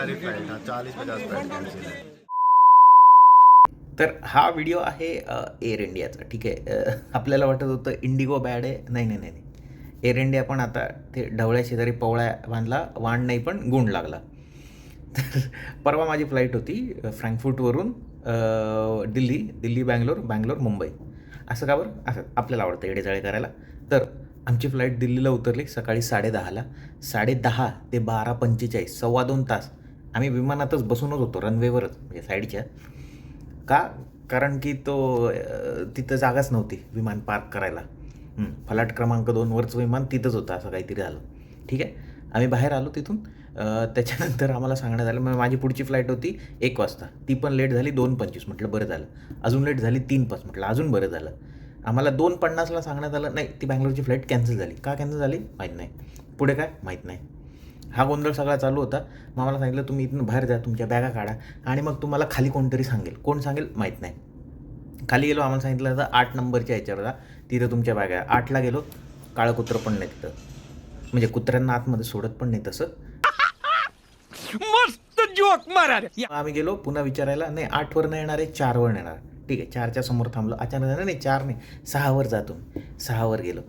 सारी फ्लाइट, हाँ 40-50 flight cancel है। तर हा व्हिडिओ आहे एअर इंडियाचा. ठीक आहे. आपल्याला वाटत होतं इंडिगो बॅड आहे. नाही नाही नाही नाही, एअर इंडिया पण आता ते ढवळ्या शेजारी पवळ्या बांधला, वाण नाही पण गुण लागला. तर परवा माझी फ्लाईट होती फ्रँकफुर्टवरून दिल्ली, दिल्ली बँगलोर, बँगलोर मुंबई. असं का बरं? असं आपल्याला आवडतं एडेचाळे करायला. तर आमची फ्लाईट दिल्लीला उतरली सकाळी 10:30ला. 10:30 ते 12:45, 2.25 तास आम्ही विमानातच बसूनच होतो, रनवेवरच, म्हणजे साईडच्या. का? कारण की तो तिथं जागाच नव्हती विमान पार्क करायला. फलाट क्रमांक 2वरचं विमान तिथंच होतं, असं काहीतरी झालं. ठीक आहे. आम्ही बाहेर आलो तिथून. त्याच्यानंतर आम्हाला सांगण्यात आलं, मग माझी पुढची फ्लाईट होती 1 वाजता, ती पण लेट झाली 2:25. म्हटलं बरं झालं. अजून लेट झाली 3:05. म्हटलं अजून बरं झालं. आम्हाला 2:50ला सांगण्यात आलं, नाही ती बँगलोरची फ्लाईट कॅन्सल झाली. का कॅन्सल झाली माहीत नाही. पुढे काय माहीत नाही. हा गोंधळ सगळा चालू होता. मग आम्हाला सांगितलं तुम्ही इथून बाहेर जा, तुमच्या बॅगा काढा आणि मग तुम्हाला खाली कोणतरी सांगेल. कोण सांगेल माहीत नाही. खाली गेलो, आम्हाला सांगितलं तर 8 नंबरच्या याच्यावर जा, तिथं तुमच्या बॅगा आहे. 8ला गेलो, काळं कुत्रं पण नाही तिथं, म्हणजे कुत्र्यांना आतमध्ये सोडत पण नाही तसं. मस्त जोक मारा. आम्ही गेलो पुन्हा विचारायला, नाही 8वर नाही येणार आहे, 4वर येणार. ठीक आहे, 4च्या समोर थांबलो. अचानक नाही 4 नाही 6वर जा तुम्ही. 6वर गेलो.